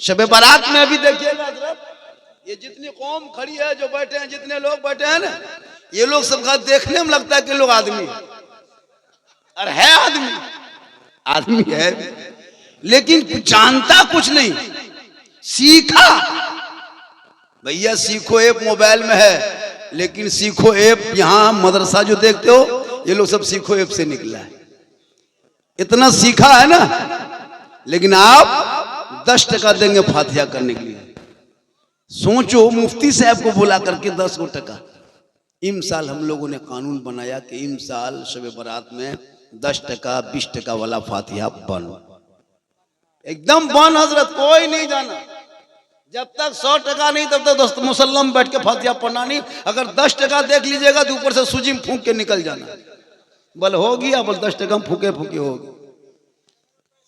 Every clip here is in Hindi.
शबे बारात में अभी देखिएगा हजरत, ये जितनी कौम खड़ी है, जो बैठे हैं, जितने लोग बैठे हैं ना, ये लोग सबका देखने में लगता है कि लोग आदमी है, और है आदमी, आदमी है, लेकिन जानता कुछ नहीं। सीखा भैया, सीखो ऐप मोबाइल में है, लेकिन सीखो ऐप यहाँ मदरसा जो देखते हो, ये लोग सब सीखो ऐप से निकला है। इतना सीखा है ना, लेकिन आप 10 देंगे फातिहा करने के लिए। सोचो, मुफ्ती साहब को बुला करके 10 टका। इमसाल हम लोगों ने कानून बनाया कि इमसाल शबे बारात में 10 टका 20 टका वाला फातिहा बन, एकदम बन हजरत, कोई नहीं जाना। जब तक 100 टका नहीं, तब तक दोस्त मुसल्लम बैठ के फातिहा पढ़ना नहीं। अगर 10 टका देख लीजिएगा तो ऊपर से सूजी में फूंक के निकल जाना, बल हो गया, बल 10 टका फूके फूके होगी।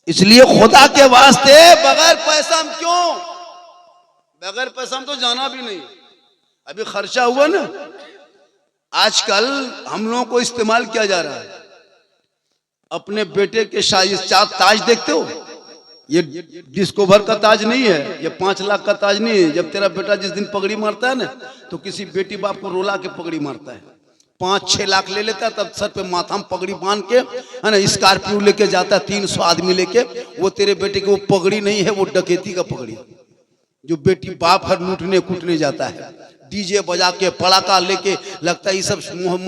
इसलिए खुदा के वास्ते बगैर पैसा में क्यों, बगैर पैसा में तो जाना भी नहीं। अभी खर्चा हुआ ना, आजकल हम लोगों को इस्तेमाल किया जा रहा है। अपने बेटे के शादी ताज देखते हो, ये डिस्कोवर का ताज नहीं है, ये 5 लाख का ताज नहीं है। जब तेरा बेटा जिस दिन पगड़ी मारता है ना, तो किसी बेटी बाप को रोला के पगड़ी मारता है, 5-6 लाख ले लेता है, तब सर पे माथा में पगड़ी बांध के, है ना, स्कॉर्पियो लेके जाता है 300 आदमी लेके। वो तेरे बेटे की वो पगड़ी नहीं है, वो डकैती का पगड़ी, जो बेटी बाप हर लूटने कूटने जाता है, डीजे बजा के पड़ाका लेके। लगता है ये सब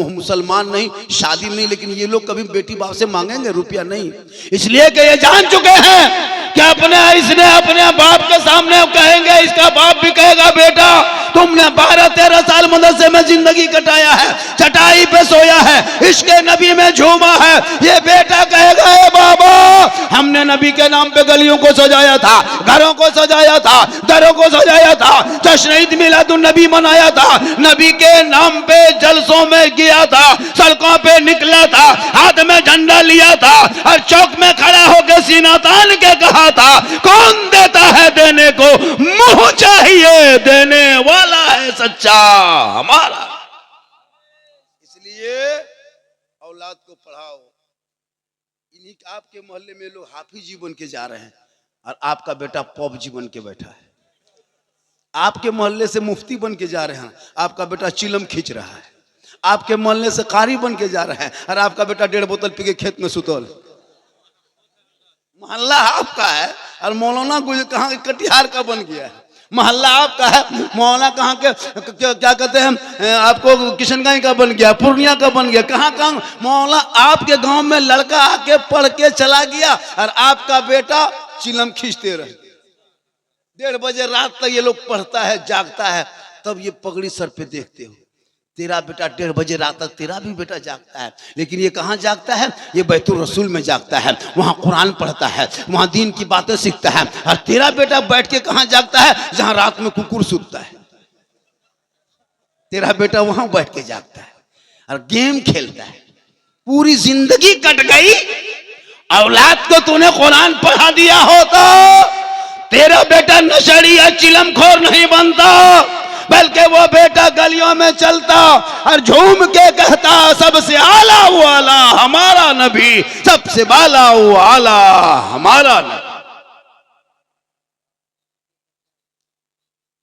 मुसलमान नहीं, शादी नहीं, लेकिन ये लोग कभी बेटी बाप से मांगेंगे रुपया नहीं। इसलिए कि ये जान चुके हैं कि इसने अपने बाप के सामने कहेंगे, इसका बाप भी कहेगा बेटा तुमने 12-13 साल मदरसे में जिंदगी कटाया है, चटाई पे सोया है, इश्क नबी में झूमा है। ये बेटा कहेगा ए बाबा, हमने नबी के नाम पे गलियों को सजाया था, घरों को सजाया था, दरों को सजाया था, जश्न ईद मिलादुन नबी मनाया था, नबी के नाम पे जलसों में गया था, सड़कों पे निकला था, हाथ में झंडा लिया था, और चौक में खड़ा होकर सीना तान के कहा था, कौन देता है देने को, मुंह चाहिए देने वाला है सच्चा हमारा। इसलिए औलाद को पढ़ाओ। इन्हीं आपके मोहल्ले में लोग हाफिज जीवन के जा रहे हैं, और आपका बेटा पॉप जीवन के बैठा है। आपके मोहल्ले से मुफ्ती बन के जा रहे हैं, आपका बेटा चिलम खींच रहा है। आपके मोहल्ले से कारी बन के जा रहे हैं, और आपका बेटा 1.5 बोतल पी के खेत में सुतल। मोहल्ला आपका है, और मौलाना कहाँ के कटिहार का बन गया है। मोहल्ला आपका है, मौलाना कहाँ के क्या कहते हैं, आपको किशनगंज का बन गया, पूर्णिया का बन गया, कहाँ मौलाना आपके गांव में लड़का आके पढ़ के चला गया, और आपका बेटा चिलम खींचते रहे। 1:30 बजे रात तक ये लोग पढ़ता है, जागता है, तब ये पगड़ी सर पे देखते हो। तेरा बेटा 1:30 बजे रात तक, तेरा भी बेटा जागता है, लेकिन ये कहाँ जागता है, ये बैतुल रसूल में जागता है, वहाँ कुरान पढ़ता है, वहाँ दीन की बातें सीखता है। और तेरा बेटा बैठ के कहाँ जागता है, जहाँ रात में कुकुर सूतता है। तेरा बेटा वहाँ बैठ के जागता है और गेम खेलता है। पूरी जिंदगी कट गई। औलाद को तूने कुरान पढ़ा दिया हो तो तेरा बेटा नशेड़ी या चिलमखोर नहीं बनता, बल्कि वो बेटा गलियों में चलता और झूम के कहता, सबसे आला वो आला हमारा नबी, सबसे बाला वो आला हमारा नबी।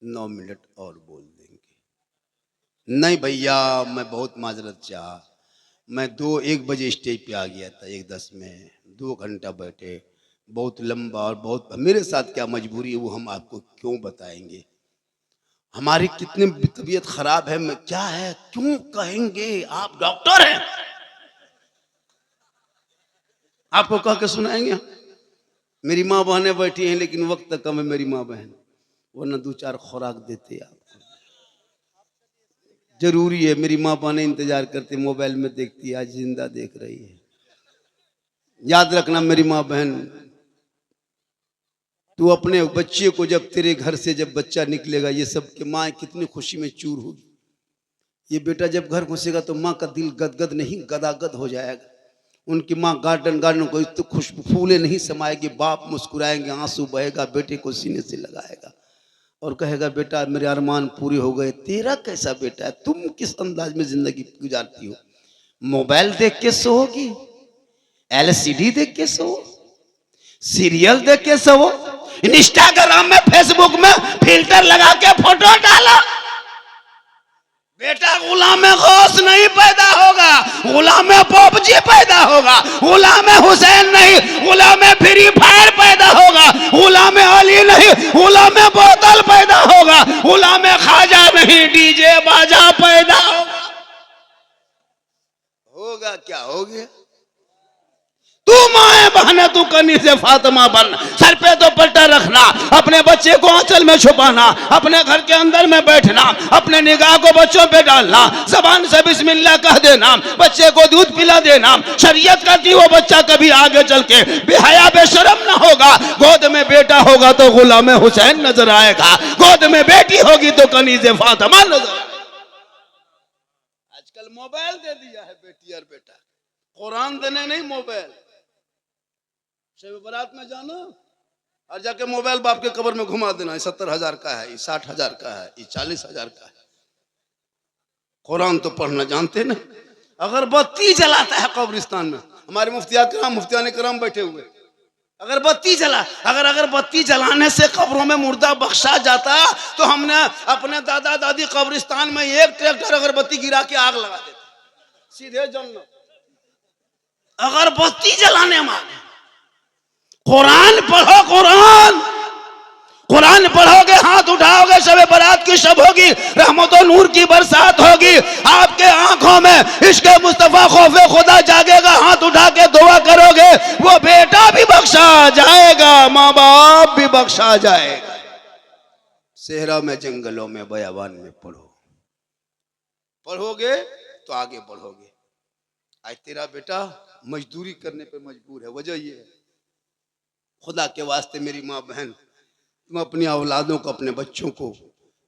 9 मिनट और बोल देंगे। नहीं भैया, मैं बहुत माजरत चाह, मैं 1 बजे स्टेज पे आ गया था, 1:10 में 2 घंटा बैठे, बहुत लंबा, और बहुत मेरे साथ क्या मजबूरी है वो हम आपको क्यों बताएंगे। हमारी कितनी तबीयत खराब है, मैं क्या है क्यों कहेंगे, आप डॉक्टर हैं, आपको कह के सुनाएंगे। मेरी माँ बहनें बैठी हैं, लेकिन वक्त कम है मेरी माँ बहन, वरना 2-4 खुराक देते आपको। जरूरी है, मेरी माँ बहनें इंतजार करती, मोबाइल में देखती, आज जिंदा देख रही है। याद रखना मेरी माँ बहन, तू अपने बच्चे को, जब तेरे घर से जब बच्चा निकलेगा, ये सब की माँ कितनी खुशी में चूर होगी। ये बेटा जब घर घुसेगा तो माँ का दिल गदगद नहीं गदागद हो जाएगा। उनकी माँ गार्डन को इतने खुशबू फूले नहीं समाएगी, बाप मुस्कुराएंगे, आंसू बहेगा, बेटे को सीने से लगाएगा और कहेगा बेटा मेरे अरमान पूरे हो गए। तेरा कैसा बेटा है, तुम किस अंदाज में जिंदगी गुजारती हो? मोबाइल देख के सोओगी, LCD देख के सो, सीरियल देख के सो, इंस्टाग्राम में फेसबुक में फिल्टर लगा के फोटो डालो। बेटा गुलाम गौस नहीं पैदा होगा, गुलाम पबजी पैदा होगा, गुलाम हुसैन नहीं गुलाम फ्री फायर पैदा होगा, गुलाम अली नहीं गुलाम बोतल पैदा होगा, गुलाम खाजा नहीं डीजे बाजा पैदा होगा। होगा क्या हो गया? तू माए बहने तू कनी से फातिमा बन, सर पे तो पट्टा रखना, अपने बच्चे को आंचल में छुपाना, अपने घर के अंदर में बैठना, अपने निगाह को बच्चों पे डालना, जबान से बिस्मिल्लाह कह देना, बच्चे को दूध पिला देना। शरीयत कहती वो बच्चा कभी आगे चल के बेहया बेशरम ना होगा। गोद में बेटा होगा तो गुलाम हुसैन नजर आएगा, गोद में बेटी होगी तो कनी से फातिमा नजर आएगा। आजकल मोबाइल दे दिया है बेटी और बेटा, कुरान देने नहीं मोबाइल। बारात में जाना और जाके मोबाइल बाप के कब्र में घुमा देना, 70,000 का है, 60,000 का है, 40,000 का है। कुरान तो पढ़ना जानते नहीं। अगरबत्ती जलाता है कब्रिस्तान में, हमारे मुफ्तियान कराम बैठे हुए, अगरबत्ती जला। अगर अगरबत्ती जलाने से कब्रों में मुर्दा बख्शा जाता तो हमने अपने दादा दादी कब्रिस्तान में एक ट्रैक्टर अगरबत्ती गिरा के आग लगा देते, सीधे जन्नत। अगरबत्ती जलाने में कुरान पढ़ो, कुरान पढ़ोगे, हाथ उठाओगे, शब बारात की शब होगी, रहमत और नूर की बरसात होगी, आपके आंखों में इश्क मुस्तफा खौफे खुदा जागेगा, हाथ उठा के दुआ करोगे, वो बेटा भी बख्शा जाएगा, माँ बाप भी बख्शा जाएगा। सेहरा में, जंगलों में, बयाबान में पढ़ोगे तो आगे बढ़ोगे। आज तेरा बेटा मजदूरी करने पे मजबूर है, वजह ये है। खुदा के वास्ते मेरी माँ बहन, तुम अपनी औलादों को, अपने बच्चों को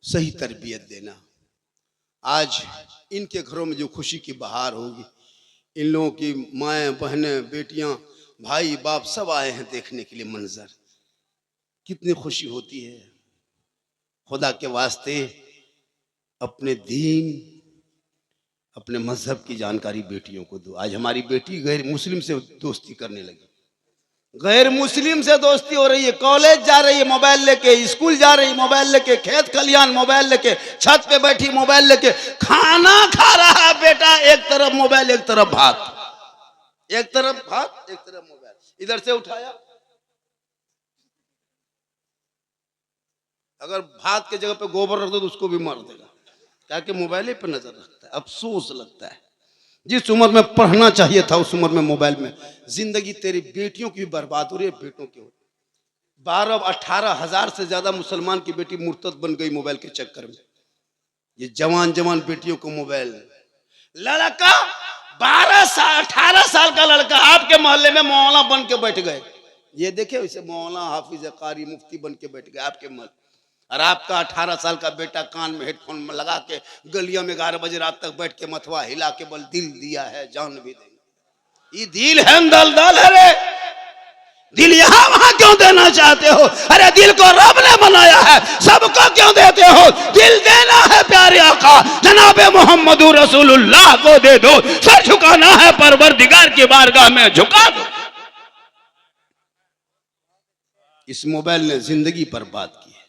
सही तरबियत देना। आज इनके घरों में जो खुशी की बहार होगी, इन लोगों की माएँ बहनें बेटियां भाई बाप सब आए हैं देखने के लिए मंजर, कितनी खुशी होती है। खुदा के वास्ते अपने दीन, अपने मजहब की जानकारी बेटियों को दो। आज हमारी बेटी गैर मुस्लिम से दोस्ती करने लगी, गैर मुस्लिम से दोस्ती हो रही है, कॉलेज जा रही है मोबाइल लेके, स्कूल जा रही है मोबाइल लेके, खेत खलियान मोबाइल लेके, छत पे बैठी मोबाइल लेके, खाना खा रहा है बेटा, एक तरफ मोबाइल एक तरफ भात, एक तरफ भात एक तरफ मोबाइल, इधर से उठाया, अगर भात के जगह पे गोबर रख दो तो उसको भी मार देगा, क्या कि मोबाइल पे नजर रखता है। अफसोस लगता है, जिस उम्र में पढ़ना चाहिए था उस उम्र में मोबाइल में। जिंदगी तेरी बेटियों की भी बर्बाद हो रही है, बेटों की हो रही है। 12-18 हजार से ज्यादा मुसलमान की बेटी मुर्तद बन गई मोबाइल के चक्कर में। ये जवान जवान बेटियों को मोबाइल, लड़का 18 साल का लड़का आपके मोहल्ले में मौलाना बन के बैठ गए, ये देखे वैसे मौलाना हाफिज कारी मुफ्ती बन के बैठ गए आपके मोहल्ले, और आपका 18 साल का बेटा कान में हेडफोन में लगा के गलियों में 11 बजे रात तक बैठ के मथवा हिला के बोल दिल दिया है जान भी देंगे। ये दिल है दलदल है रे, दिल यहाँ वहां क्यों देना चाहते हो? अरे दिल को रब ने बनाया है, सबको क्यों देते हो? दिल देना है प्यारे आका जनाबे मोहम्मद रसूलुल्लाह को दे दो, सर झुकाना है परवरदिगार की बारगाह में झुका दो। इस मोबाइल ने जिंदगी बर्बाद की है।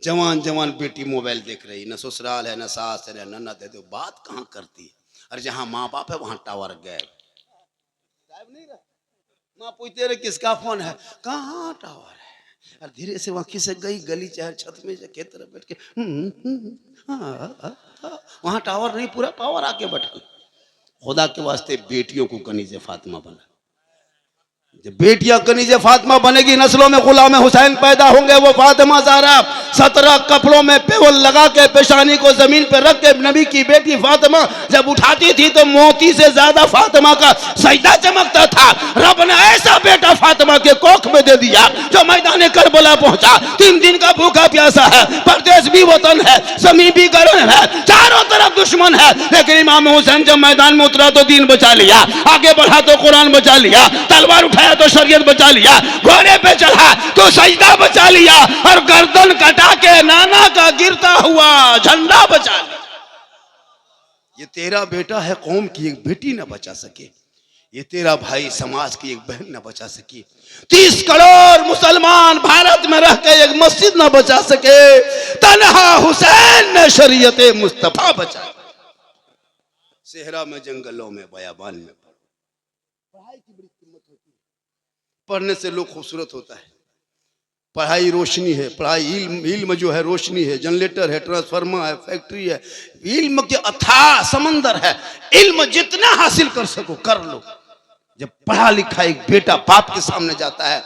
जवान जवान बेटी मोबाइल देख रही, न ससुराल है, न सास है, न ननद है, तो बात कहाँ करती है? और जहां माँ बाप है वहां टावर गायब, नहीं रहा। माँ पूछते रहे किसका फोन है, कहाँ टावर है, और धीरे से वहां खिसक गई गली चाहे छत में के तरफ बैठ के वहां टावर नहीं, पूरा पावर आके बैठा। खुदा के वास्ते बेटियों को कनीज़े फातिमा बना, जब बेटियां कनीज़े फातिमा बनेगी नस्लों में गुलाम हुसैन पैदा होंगे। वो फातिमा ज़हरा 17 कपड़ों में पेवल लगा के पेशानी को जमीन पे रख के नबी की बेटी फातिमा जब उठाती थी तो मोती से ज्यादा फातिमा का सजदा चमकता था। रब ने ऐसा बेटा फातिमा के कोख में दे दिया जो मैदान करबला पहुंचा। 3 दिन का भूखा प्यासा है, परदेश भी वतन है, ज़मीन भी गर्म है, चारों तरफ दुश्मन है, लेकिन इमाम हुसैन जब मैदान में उतरा तो दीन बचा लिया, आगे बढ़ा तो कुरान बचा लिया, तलवार उठाया तो शरीयत बचा लिया, घोड़े पे चढ़ा तो सजदा बचा लिया, और गर्दन कटा के नाना का गिरता हुआ झंडा बचा लिया। ये तेरा बेटा है, कौम की एक बेटी न बचा सके, ये तेरा भाई समाज की एक बहन न बचा सकी, 30 करोड़ मुसलमान भारत में रह के एक मस्जिद ना बचा सके, तन्हा हुसैन ने शरीयत मुस्तफा बचा। सेहरा में, जंगलों में, बयाबान में पढ़ाई की बड़ी कीमत होती है। पढ़ने से लोग खूबसूरत होता है। पढ़ाई रोशनी है, पढ़ाई इल्म जो है रोशनी है, जनरेटर है, ट्रांसफार्मर है, फैक्ट्री है, इल्म के अथाह समंदर है। इल्म जितना हासिल कर सको कर लो। जब पढ़ा लिखा एक बेटा बाप के सामने जाता है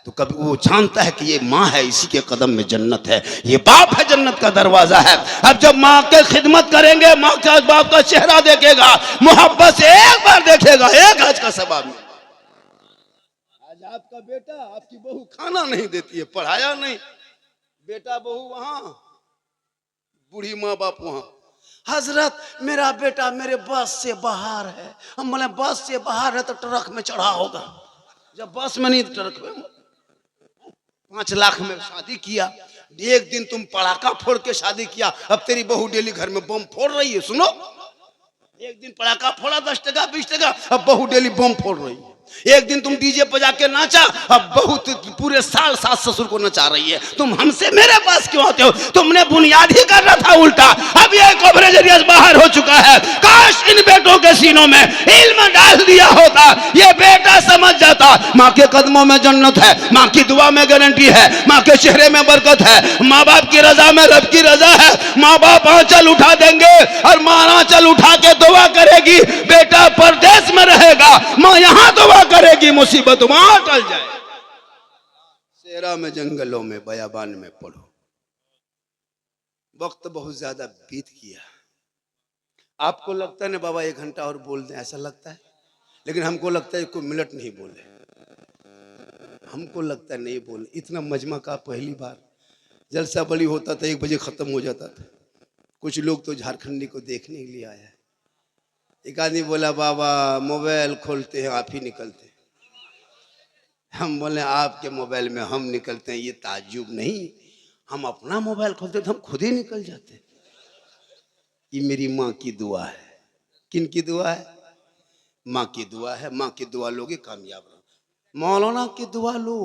तो कभी वो जानता है कि ये माँ है, इसी के कदम में जन्नत है, ये बाप है, जन्नत का दरवाजा है। अब जब माँ के खिदमत करेंगे, माँ का बाप का चेहरा देखेगा, मोहब्बत से एक बार देखेगा, एक हज का सवाब। आज आपका बेटा, आपकी बहू खाना नहीं देती है, पढ़ाया नहीं, बेटा बहू वहां, बूढ़ी माँ बाप वहां। हजरत मेरा बेटा मेरे बस से बाहर है। हम बोले बस से बाहर है तो ट्रक में चढ़ा होगा। जब बस में नहीं तो ट्रक में। 5 लाख में शादी किया, एक दिन तुम पटाखा फोड़ के शादी किया, अब तेरी बहू डेली घर में बम फोड़ रही है। सुनो, एक दिन पटाखा फोड़ा 10 टका 20 टका, अब बहू डेली बम फोड़ रही है। एक दिन तुम डीजे पर जाके नाचा, अब बहू पूरे साल सास ससुर को नचा रही है। तुम हमसे मेरे पास क्यों आते हो? तुमने बुनियाद ही करना था उल्टा। अब ये कवरेज एरिया बाहर हो चुका है। काश इन बेटों के सीनों में इल्म डाल दिया होता, ये बेटा समझ जाता माँ के कदमों में जन्नत है, माँ की दुआ में गारंटी है, माँ के चेहरे में बरकत है, माँ बाप की रजा में रब की रजा है। माँ बाप आंचल उठा देंगे और माँ आंचल उठा के दुआ करेगी, बेटा परदेश में रहेगा, माँ यहाँ दुआ करेगी, मुसीबत वहां टल जाए। सेहरा में, जंगलों में, बयाबान में पढ़ो। वक्त बहुत ज्यादा बीत गया। आपको लगता है ना बाबा 1 घंटा और बोल दें, ऐसा लगता है, लेकिन हमको लगता है कोई मिनट नहीं बोले, हमको लगता है नहीं बोले। इतना मजमा का पहली बार जलसा बड़ी होता था 1 बजे खत्म हो जाता था। कुछ लोग तो झारखंडी को देखने के लिए आया। एक आदमी बोला बाबा मोबाइल खोलते हैं आप ही निकलते हैं। हम बोले आपके मोबाइल में हम निकलते हैं ये ताज्जुब नहीं, हम अपना मोबाइल खोलते तो हम खुद ही निकल जाते। ये मेरी माँ की दुआ है। किन की दुआ है? माँ की दुआ है। माँ की दुआ लोगे कामयाब रहो। मौलाना की दुआ लो,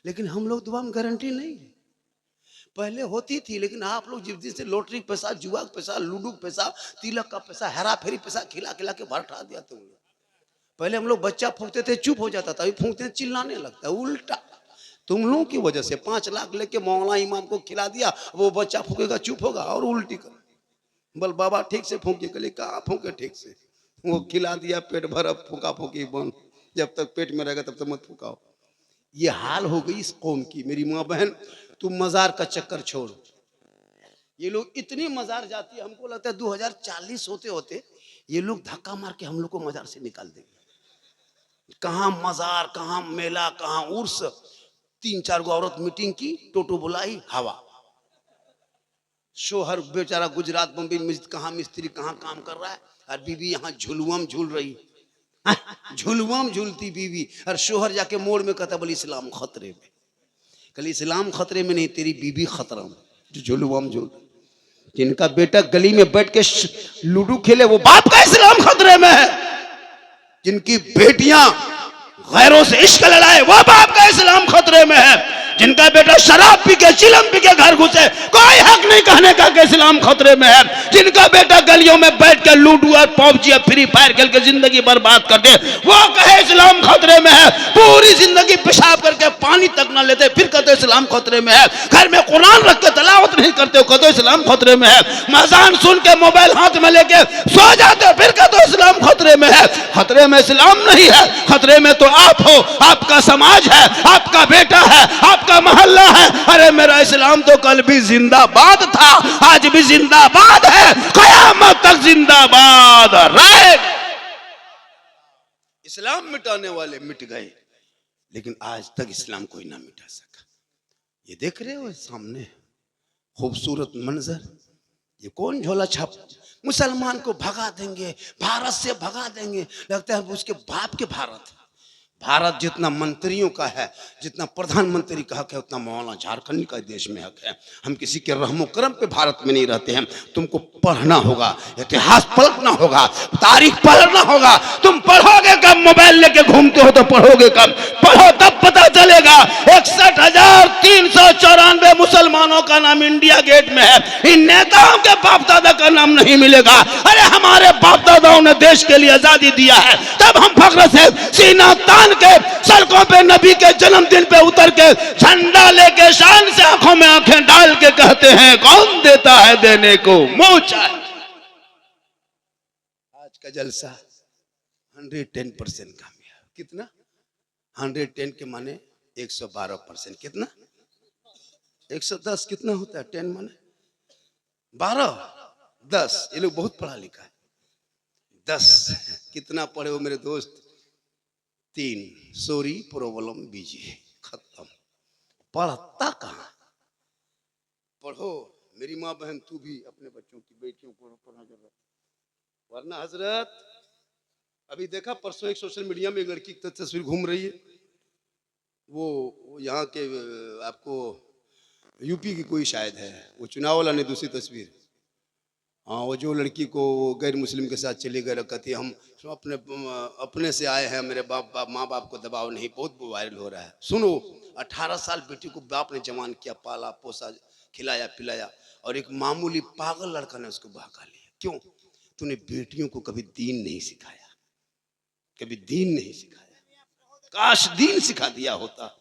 लेकिन हम लोग दुआ में गारंटी नहीं। पहले होती थी, लेकिन आप लोग जिस दिन से लॉटरी पैसा, जुआ का पैसा, लूडो पैसा, तिलक का पैसा, हेरा फेरी पैसा खिला खिला के भरठा दिया तुम लोग। पहले हम लोग बच्चा फूंकते थे चुप हो जाता था, अभी फूंकते चिल्लाने लगता है। उल्टा तुम लोगों की वजह से 5 लाख लेके मौलाना इमाम को खिला दिया, वो बच्चा फूकेगा चुप होगा और उल्टी कर बोल बाबा ठीक से फूंके, कले कहाँ फूके ठीक से, वो खिला दिया पेट भर, अब फूका फूकी बंद। जब तक पेट में रहेगा तब तक मत फूकाओ। ये हाल हो गई इस कौम की। मेरी माँ बहन तुम मजार का चक्कर छोड़ो। ये लोग इतनी मजार जाती है, हमको लगता है 2040 होते होते ये लोग धक्का मार के हम लोग को मजार से निकाल देंगे। कहाँ मजार, कहाँ मेला, कहाँ उर्स। 3-4 गो औरत मीटिंग की, टोटो बुलाई, हवा। शोहर बेचारा गुजरात बम्बई में कहाँ मिस्त्री कहाँ काम कर रहा है, और बीवी यहाँ झुलुआम झूल रही, झुलुआम झूलती बीवी, और शोहर जाके मोड़ में कहता बोली इस्लाम खतरे में। कल इस्लाम खतरे में नहीं, तेरी बीबी खतरा में जो झुलुआम झूल। जिनका बेटा गली में बैठ के लूडो खेले वो बाप का इस्लाम खतरे में है। जिनकी बेटियां गैरों से इश्क लड़ाए वो बाप का इस्लाम खतरे में है। जिनका बेटा शराब पी के चिलम पी के घर घुसे कोई हक नहीं कहने का कि इस्लाम खतरे में है। जिनका बेटा गलियों में बैठ के लूडो और पबजी और फ्री फायर खेल के जिंदगी बर्बाद कर दे वो कहे इस्लाम खतरे में है। पूरी जिंदगी पेशाब करके पानी तक ना लेते फिर कहते इस्लाम खतरे में है। घर में कुरान रख के तलावत नहीं करते हो कहते इस्लाम खतरे में है। मजान सुन के मोबाइल हाथ में लेके सो जाते हो फिर कहते इस्लाम खतरे में है। खतरे में इस्लाम नहीं है, खतरे में तो आप हो, आपका समाज है, आपका बेटा है, आपका मोहल्ला है। अरे मेरा इस्लाम तो कल भी जिंदाबाद था, आज भी जिंदाबाद है, कयामत तक जिंदाबाद रहेगा। इस्लाम मिटाने वाले मिट गए, लेकिन आज तक इस्लाम कोई ना मिटा सका। ये देख रहे हो सामने खूबसूरत मंजर, ये कौन झोला छाप मुसलमान को भगा देंगे, भारत से भगा देंगे। लगता है उसके बाप के भारत। भारत जितना मंत्रियों का है, जितना प्रधानमंत्री का हक है, उतना मौलाना झारखंड का देश में हक है। हम किसी के रहमो करम पे भारत में नहीं रहते हैं। तुमको पढ़ना होगा, इतिहास पलटना होगा, तारीख पढ़ना होगा। तुम पढ़ोगे कब? मोबाइल लेके घूमते हो तो पढ़ोगे कब? पढ़ो तब पता चलेगा 61,394 मुसलमानों का नाम इंडिया गेट में है, इन नेताओं के बाप दादा का नाम नहीं मिलेगा। अरे हमारे बाप दादाओं ने देश के लिए आजादी दिया है, तब हम फख्र से सीना तान के सड़कों पे नबी के जन्मदिन पे उतर के झंडा लेके शान से आंखों में आंखें डाल के कहते हैं कौन देता है देने को मुंह चाहे। आज का जलसा 110% कामयाब। कितना? 110 के माने 112%। कितना? 110 कितना होता है? 10 माने 12, 10। ये लोग बहुत पढ़ा लिखा है। 10 कितना पढ़े हो मेरे दोस्त? 3। सॉरी प्रॉब्लम बीजी, खत्म। पढ़ता कहाँ? पढ़ो मेरी माँ बहन, तू भी अपने बच्चों की बेटियों को पढ़ना जरूरत, वरना हजरत अभी देखा परसों एक सोशल मीडिया में एक लड़की की तस्वीर घूम रही है, वो यहाँ के आपको यूपी की कोई शायद है, वो चुनाव वाला ने दूसरी तस्वीर। हाँ, वो जो लड़की को गैर मुस्लिम के साथ चले गए, कहती है हम अपने से आए हैं, मेरे माँ बाप को दबाव नहीं। बहुत वायरल हो रहा है। सुनो, 18 साल बेटी को बाप ने जवान किया, पाला पोसा, खिलाया पिलाया, और एक मामूली पागल लड़का ने उसको बहका लिया। क्यों? तूने बेटियों को कभी दीन नहीं सिखाया, कभी दीन नहीं सिखाया। काश दीन सिखा दिया होता,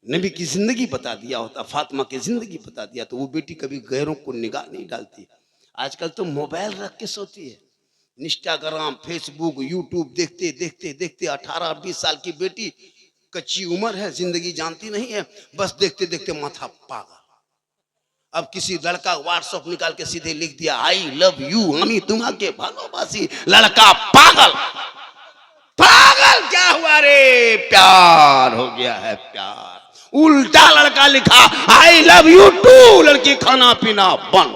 नबी की जिंदगी बता दिया होता, फातिमा की जिंदगी बता दिया तो वो बेटी कभी गैरों को निगाह नहीं डालती। आजकल तो मोबाइल रख के सोती है, इंस्टाग्राम फेसबुक यूट्यूब देखते देखते देखते 18-20 साल की बेटी, कच्ची उम्र है, जिंदगी जानती नहीं है, बस देखते देखते माथा पागल। अब किसी लड़का व्हाट्सएप निकाल के सीधे लिख दिया आई लव यू, हमी तुम्हारे भालोबासी, लड़का पागल। पागल क्या हुआ रे? प्यार हो गया है, प्यार। उल्टा लड़का लिखा आई लव यू टू, लड़की खाना पीना बंद।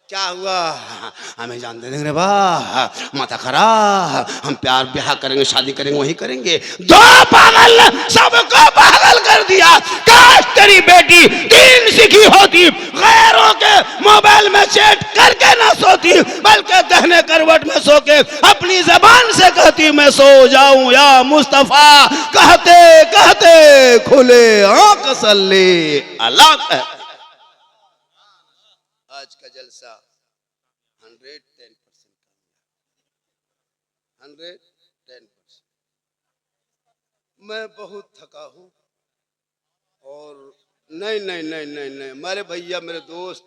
क्या हुआ? हमें जान दे देंगे रे वाह, माथा खराब, हम प्यार ब्याह करेंगे, शादी करेंगे, वही करेंगे। दो पागल सबको पागल कर दिया। काश तेरी बेटी दीन सीखी होती, गैरों के मोबाइल में चैट करके ना सोती, बल्कि दहने करवट में सो के अपनी जबान से कहती मैं सो जाऊं या मुस्तफा, कहते कहते खुले आंख सल्ले अल्लाह। आज का जलसा 110%, 110%। मैं बहुत थका हूँ और नहीं नहीं नहीं नहीं नहीं मेरे भैया, मेरे दोस्त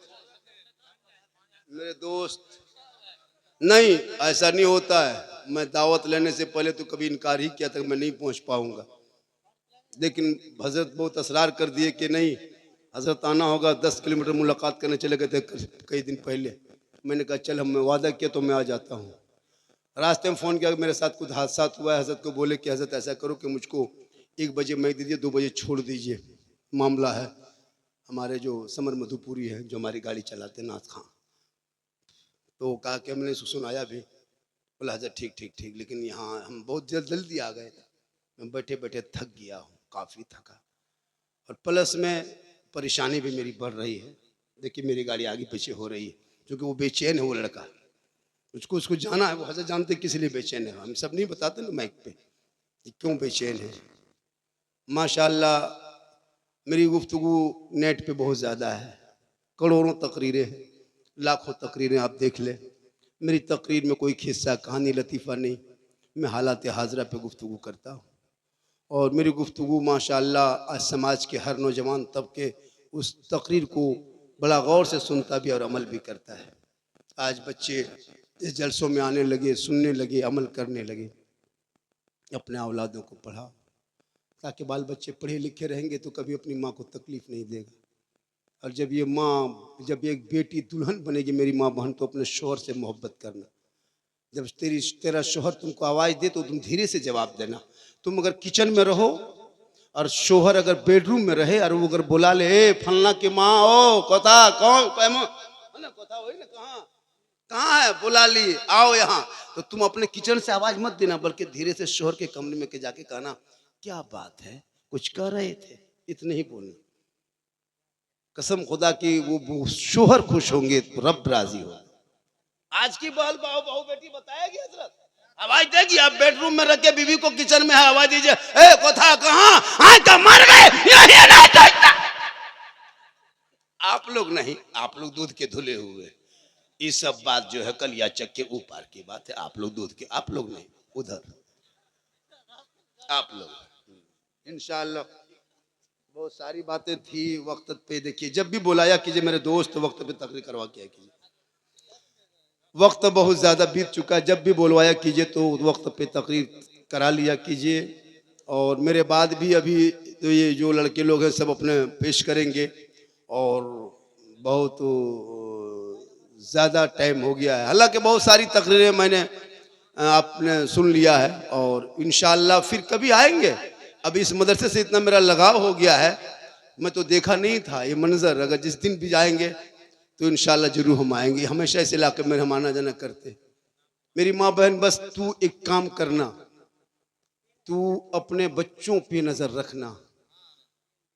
नहीं, ऐसा नहीं होता है। मैं दावत लेने से पहले तो कभी इनकार ही किया था कि मैं नहीं पहुंच पाऊंगा, लेकिन हजरत बहुत असरार कर दिए कि नहीं हजरत आना होगा। 10 किलोमीटर मुलाकात करने चले गए थे कई दिन पहले। मैंने कहा चल, हम वादा किया तो मैं आ जाता हूँ। रास्ते में फ़ोन किया कि मेरे साथ कुछ हादसा हुआ है, हजरत को बोले कि हजरत ऐसा करो कि मुझको 1 बजे मैं दीजिए, 2 बजे छोड़ दीजिए, मामला है। हमारे जो समर मधुपुरी है, जो हमारी गाड़ी चलाते नाथ खां, तो कहा कि हमने सुनाया भी। बोला हजरत ठीक ठीक ठीक, लेकिन यहाँ हम बहुत जल्दी आ गए, मैं बैठे बैठे थक गया हूँ, काफ़ी थका, और प्लस में परेशानी भी मेरी बढ़ रही है। देखिए मेरी गाड़ी आगे पीछे हो रही है, क्योंकि वो बेचैन है, वो लड़का, उसको जाना है। वो हजरत जानते किस लिए बेचैन है, हम सब नहीं बताते ना माइक पे क्यों बेचैन है। माशाल्लाह मेरी गुफ्तगू नेट पे बहुत ज़्यादा है, करोड़ों तकरीरें हैं, लाखों तकरीरें आप देख ले। मेरी तकरीर में कोई खिस्सा कहानी लतीफ़ा नहीं, मैं हालात हाजरा पे गुफ्तगू करता हूँ। और मेरी गुफ्तगू माशाल्लाह आज समाज के हर नौजवान तबके उस तकरीर को बड़ा गौर से सुनता भी और अमल भी करता है। आज बच्चे इस जलसों में आने लगे, सुनने लगे, अमल करने लगे। अपने औलादों को पढ़ाओ, ताकि बाल बच्चे पढ़े लिखे रहेंगे तो कभी अपनी माँ को तकलीफ़ नहीं देगा। और जब एक बेटी दुल्हन बनेगी मेरी माँ बहन, तो अपने शौहर से मोहब्बत करना। जब तेरा शौहर तुमको आवाज़ दे तो तुम धीरे से जवाब देना। तुम अगर किचन में रहो और शौहर अगर बेडरूम में रहे और वो अगर बुला ले ए फलना की माँ ओ कोथा कौन कोथा वही ना, कहाँ है, बुला ली आओ यहाँ, तो तुम अपने किचन से आवाज मत देना, बल्कि धीरे से शौहर के कमरे में के जाके कहना क्या बात है, कुछ कह रहे थे, इतने ही बोलना। कसम खुदा की वो शौहर खुश होंगे तो रब राजी होगा। आज की बाल बाहू बेटी बताएगी हजरत, आवाज देगी, आप बेडरूम में रख के बीवी को किचन में है आवाज दीजिए, ए कोथा कहां आज तो मर गए, यही नहीं देखता। आप लोग नहीं, आप लोग दूध के धुले हुए। ये सब बात जो है कलिया चक के ऊपर की बात है। आप लोग दूध के, आप लोग नहीं, उधर आप लोग। इंशाअल्लाह बहुत सारी बातें थी वक्त पे। देखिए जब भी बुलाया कीजिए मेरे दोस्त, वक्त पे तकरीर करवा के कीजिए। वक्त बहुत ज़्यादा बीत चुका है, जब भी बुलवाया कीजिए तो वक्त पे तकरीर करा लिया कीजिए। और मेरे बाद भी अभी तो ये जो लड़के लोग हैं सब अपने पेश करेंगे और बहुत ज़्यादा टाइम हो गया है। हालांकि बहुत सारी तकरीरें मैंने आपने सुन लिया है और इंशाअल्लाह फिर कभी आएंगे। अब इस मदरसे से इतना मेरा लगाव हो गया है, मैं तो देखा नहीं था ये मंजर। अगर जिस दिन भी जाएंगे तो इंशाअल्लाह जरूर हम आएंगे। हमेशा इस इलाके में हम आना जाना करते। मेरी माँ बहन बस तू एक काम करना, तू अपने बच्चों पे नज़र रखना।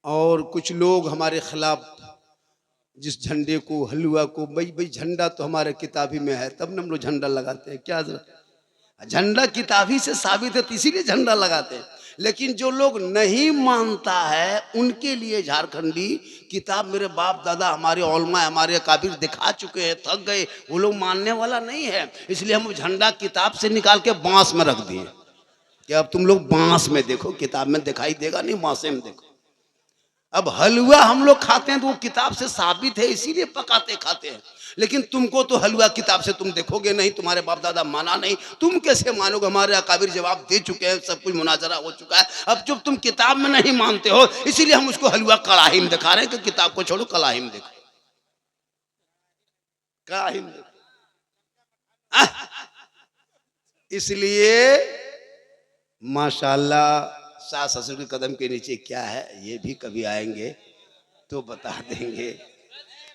और कुछ लोग हमारे खिलाफ जिस झंडे को, हलवा को, भाई झंडा तो हमारे किताबी में है तब न हम लोग झंडा लगाते हैं। क्या झंडा किताबी से साबित है तो इसीलिए झंडा लगाते हैं। लेकिन जो लोग नहीं मानता है उनके लिए झारखंडी किताब मेरे बाप दादा हमारे औलमा हमारे अकाबिर दिखा चुके हैं, थक गए, वो लोग मानने वाला नहीं है। इसलिए हम झंडा किताब से निकाल के बांस में रख दिए कि अब तुम लोग बांस में देखो, किताब में दिखाई देगा नहीं, बांसे में देखो। अब हलवा हम लोग खाते हैं तो वो किताब से साबित है इसीलिए पकाते खाते हैं। लेकिन तुमको तो हलवा किताब से तुम देखोगे नहीं, तुम्हारे बाप दादा माना नहीं, तुम कैसे मानोगे? हमारे अकाबिर जवाब दे चुके हैं, सब कुछ मुनाजरा हो चुका है। अब जब तुम किताब में नहीं मानते हो इसीलिए हम उसको हलवा कड़ाही में दिखा रहे हैं कि किताब को छोड़ो कड़ाही में देखो, कड़ाही में देखो। इसलिए माशाअल्लाह सास ससुर के कदम के नीचे क्या है ये भी कभी आएंगे तो बता देंगे।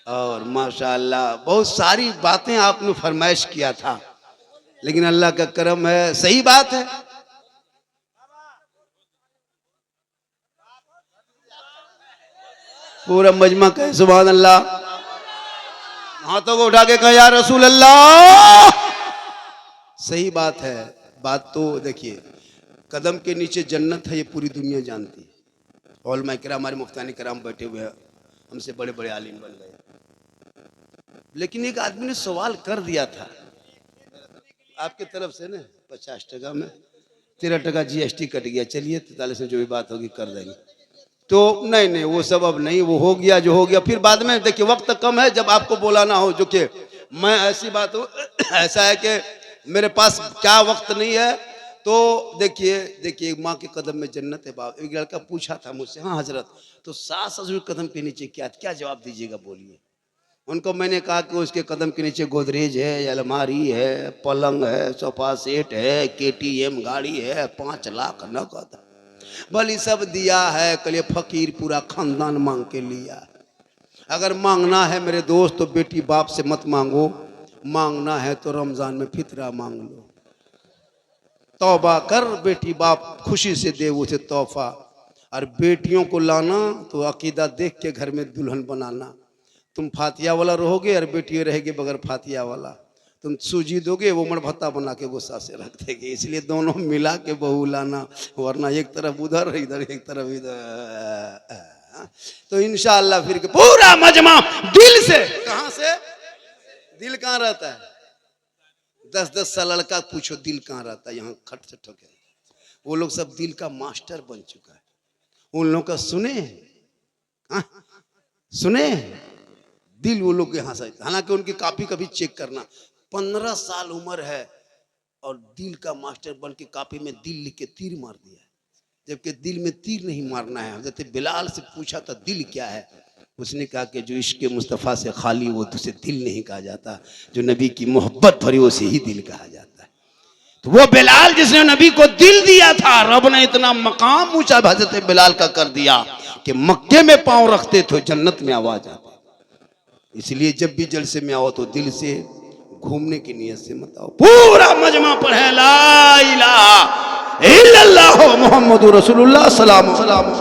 और माशाअल्लाह बहुत सारी बातें आपने फरमाइश किया था, लेकिन अल्लाह का करम है, सही बात है। पूरा मजमा कहे सुभान अल्लाह, हाथों को उठा के कहा या रसूल अल्लाह। सही बात है। बात तो देखिए कदम के नीचे जन्नत है ये पूरी दुनिया जानती है। औलमा किराम हमारे मुफ्तानी किराम बैठे हुए हैं, हमसे बड़े बड़े आलिम बन गए। लेकिन एक आदमी ने सवाल कर दिया था आपके तरफ से ना, 50 टका में 13 टका GST कट गया, चलिए 43 में जो भी बात होगी कर देंगे। तो नहीं वो सब अब नहीं, वो हो गया जो हो गया। फिर बाद में देखिए वक्त कम है, जब आपको बोलाना हो, जो कि मैं ऐसी बात हो ऐसा है कि मेरे पास क्या वक्त नहीं है। तो देखिए माँ के कदम में जन्नत है। बाप एक लड़का पूछा था मुझसे, हाँ हजरत तो सास ससुर कदम के नीचे क्या जवाब दीजिएगा बोलिए। उनको मैंने कहा कि उसके कदम के नीचे गोदरेज है, अलमारी है, पलंग है, सोफा सेट है, KTM गाड़ी है, 5 लाख नकद, भली सब दिया है। कल फकीर पूरा खानदान मांग के लिया। अगर मांगना है मेरे दोस्त तो बेटी बाप से मत मांगो, मांगना है तो रमजान में फितरा मांग लो। तौबा कर, बेटी बाप खुशी से दे उसे तोहफा। और बेटियों को लाना तो अकीदा देख के घर में दुल्हन बनाना। तुम फातिया वाला रहोगे और बेटी रहेगी बगैर फातिया वाला। तुम सूजी दोगे वो मरभत्ता बना के गुस्सा से रख देगी। इसलिए दोनों मिला के बहू लाना, वरना एक तरफ उधर इधर एक तरफ इधर। तो इंशाअल्लाह फिर पूरा मजमा दिल से, कहां से? दिल कहाँ रहता है? 10-10 साल लड़का पूछो दिल कहाँ रहता है, यहाँ खट से ठोके। वो लोग सब दिल का मास्टर बन चुका है। उन लोगों का सुने दिल वो लोग यहाँ से। हालांकि उनकी कॉपी कभी चेक करना, 15 साल उम्र है और दिल का मास्टर बन के कॉपी में दिल लिख के तीर मार दिया, जबकि दिल में तीर नहीं मारना है। जैसे बिलाल से पूछा था दिल क्या है, उसने कहा कि जो इश्क मुस्तफ़ा से खाली वो तुझे दिल नहीं कहा जाता, जो नबी की मोहब्बत भरी उसे ही दिल कहा जाता है। तो वो बिलाल जिसने नबी को दिल दिया था, रब ने इतना मकाम ऊंचा हज़रत बिलाल का कर दिया कि मक्के में पांव रखते तो जन्नत में आवाज आती। इसलिए जब भी जलसे में आओ तो दिल से घूमने की नियत से मत आओ। पूरा मजमा पढ़े ला इलाहा इल्लल्लाह मुहम्मदुर रसूलुल्लाह सल्लल्लाहु अलैहि वसल्लम।